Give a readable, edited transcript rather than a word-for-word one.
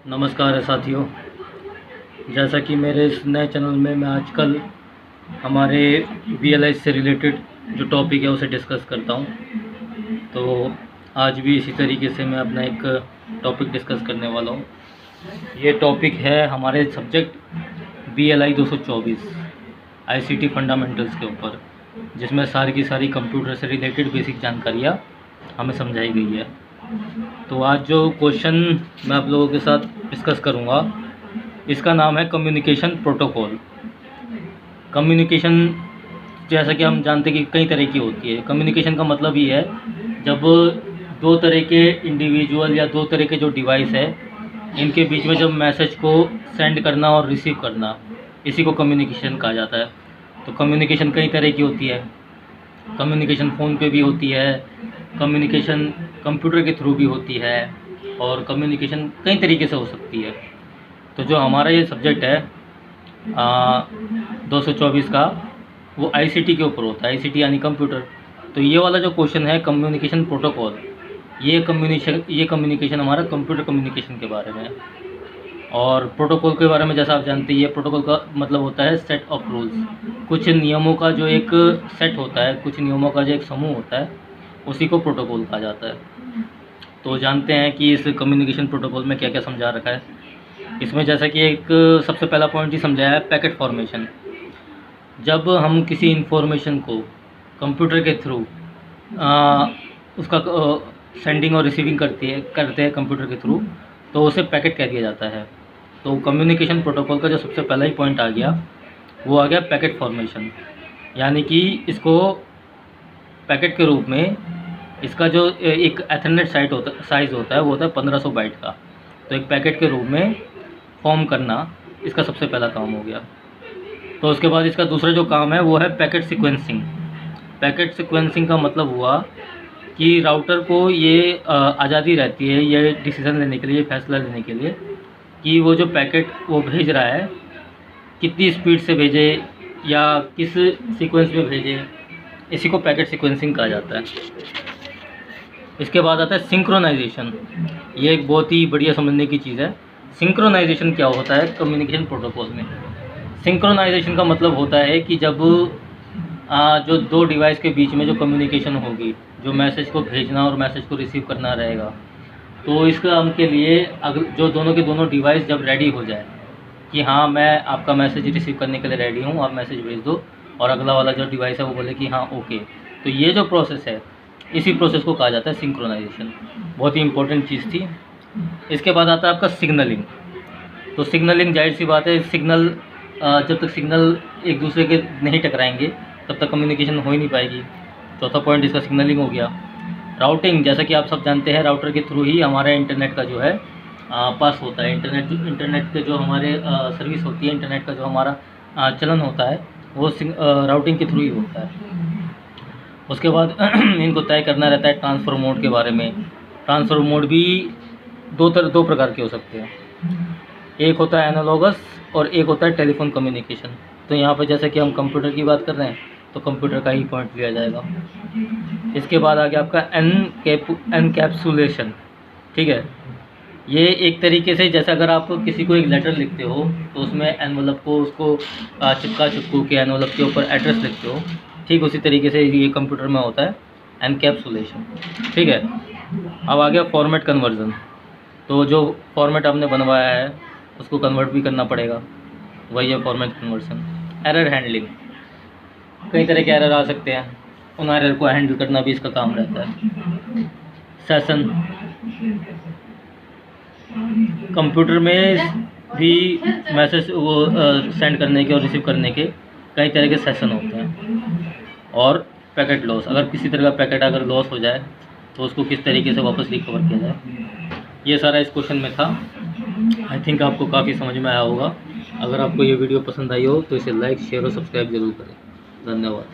नमस्कार है साथियों। जैसा कि मेरे इस नए चैनल में मैं आजकल हमारे VLI से रिलेटेड जो टॉपिक है उसे डिस्कस करता हूं, तो आज भी इसी तरीके से मैं अपना एक टॉपिक डिस्कस करने वाला हूं। ये टॉपिक है हमारे सब्जेक्ट VLI 224 ICT फंडामेंटल्स के ऊपर, जिसमें सारी की सारी कंप्यूटर से रिलेटेड बेसिक जानकारियाँ हमें समझाई गई है। तो आज जो क्वेश्चन मैं आप लोगों के साथ डिस्कस करूंगा, इसका नाम है कम्युनिकेशन प्रोटोकॉल। कम्युनिकेशन जैसा कि हम जानते हैं कि कई तरह की होती है। कम्युनिकेशन का मतलब ये है जब दो तरह के इंडिविजुअल या दो तरह के जो डिवाइस है, इनके बीच में जब मैसेज को सेंड करना और रिसीव करना, इसी को कम्युनिकेशन कहा जाता है। तो कम्युनिकेशन कई तरह की होती है। कम्युनिकेशन फ़ोन पे भी होती है, कम्युनिकेशन कंप्यूटर के थ्रू भी होती है, और कम्युनिकेशन कई तरीके से हो सकती है। तो जो हमारा ये सब्जेक्ट है 224 का, वो ICT के ऊपर होता है। ICT यानी कंप्यूटर। तो ये वाला जो क्वेश्चन है कम्युनिकेशन प्रोटोकॉल, ये कम्युनिकेशन हमारा कंप्यूटर कम्युनिकेशन के बारे में है। और प्रोटोकॉल के बारे में जैसा आप जानते हैं, ये प्रोटोकॉल का मतलब होता है सेट ऑफ रूल्स। कुछ नियमों का जो एक सेट होता है, कुछ नियमों का जो एक समूह होता है, उसी को प्रोटोकॉल कहा जाता है। तो जानते हैं कि इस कम्युनिकेशन प्रोटोकॉल में क्या क्या समझा रखा है। इसमें जैसा कि एक सबसे पहला पॉइंट ही समझाया है, पैकेट फॉर्मेशन। जब हम किसी इन्फॉर्मेशन को कंप्यूटर के थ्रू उसका सेंडिंग और रिसीविंग करते हैं कंप्यूटर के थ्रू, तो उसे पैकेट कह दिया जाता है। तो कम्युनिकेशन प्रोटोकॉल का जो सबसे पहला ही पॉइंट आ गया, वो आ गया पैकेट फॉर्मेशन। यानी कि इसको पैकेट के रूप में, इसका जो एक एथरनेट साइज़ होता है वो होता है 1500 बाइट का। तो एक पैकेट के रूप में फॉर्म करना इसका सबसे पहला काम हो गया। तो उसके बाद इसका दूसरा जो काम है वो है पैकेट सीक्वेंसिंग। पैकेट सीक्वेंसिंग का मतलब हुआ कि राउटर को ये आज़ादी रहती है ये डिसीज़न लेने के लिए, फैसला लेने के लिए, कि वो जो पैकेट वो भेज रहा है कितनी स्पीड से भेजे या किस सीक्वेंस में भेजे, इसी को पैकेट सीक्वेंसिंग कहा जाता है। इसके बाद आता है सिंक्रोनाइजेशन। ये एक बहुत ही बढ़िया समझने की चीज़ है। सिंक्रोनाइजेशन क्या होता है कम्युनिकेशन प्रोटोकॉल में? सिंक्रोनाइजेशन का मतलब होता है कि जब जो दो डिवाइस के बीच में जो कम्युनिकेशन होगी, जो मैसेज को भेजना और मैसेज को रिसीव करना रहेगा, तो इस काम के लिए जो दोनों के दोनों डिवाइस जब रेडी हो जाए कि हाँ मैं आपका मैसेज रिसीव करने के लिए रेडी हूँ, आप मैसेज भेज दो, और अगला वाला जो डिवाइस है वो बोले कि हाँ ओके, तो ये जो प्रोसेस है, इसी प्रोसेस को कहा जाता है सिंक्रोनाइजेशन। बहुत ही इंपॉर्टेंट चीज़ थी। इसके बाद आता है आपका सिग्नलिंग। तो सिग्नलिंग, जाहिर सी बात है, सिग्नल जब तक सिग्नल एक दूसरे के नहीं टकराएंगे तब तक कम्युनिकेशन हो ही नहीं पाएगी। चौथा पॉइंट इसका सिग्नलिंग हो गया। राउटिंग, जैसा कि आप सब जानते हैं, राउटर के थ्रू ही हमारा इंटरनेट का जो है पास होता है। इंटरनेट के जो हमारे सर्विस होती है, इंटरनेट का जो हमारा चलन होता है, वो राउटिंग के थ्रू ही होता है। उसके बाद इनको तय करना रहता है ट्रांसफ़र मोड के बारे में। ट्रांसफ़र मोड भी दो प्रकार के हो सकते हैं। एक होता है एनालॉगस और एक होता है टेलीफोन कम्युनिकेशन। तो यहाँ पर जैसे कि हम कंप्यूटर की बात कर रहे हैं, तो कंप्यूटर का ही पॉइंट लिया जाएगा। इसके बाद आ गया आपका एनकैप्सुलेशन। ठीक है, ये एक तरीके से, जैसे अगर आप किसी को एक लेटर लिखते हो तो उसमें एनवलप को उसको चिपकू के एनवलप के ऊपर एड्रेस लिखते हो, ठीक उसी तरीके से ये कंप्यूटर में होता है एनकैप्सुलेशन। ठीक है, अब आ गया फॉर्मेट कन्वर्जन। तो जो फॉर्मेट आपने बनवाया है उसको कन्वर्ट भी करना पड़ेगा, वही है फॉर्मेट कन्वर्जन। एरर हैंडलिंग, कई तरह के एरर आ सकते हैं, उन एरर को हैंडल करना भी इसका काम रहता है। सेशन, कंप्यूटर में भी मैसेज वो सेंड करने के और रिसीव करने के कई तरह के सेशन होते हैं। और पैकेट लॉस, अगर किसी तरह का पैकेट अगर लॉस हो जाए तो उसको किस तरीके से वापस रिकवर किया जाए, ये सारा इस क्वेश्चन में था। आई थिंक आपको काफ़ी समझ में आया होगा। अगर आपको ये वीडियो पसंद आई हो तो इसे लाइक, शेयर और सब्सक्राइब जरूर करें। धन्यवाद।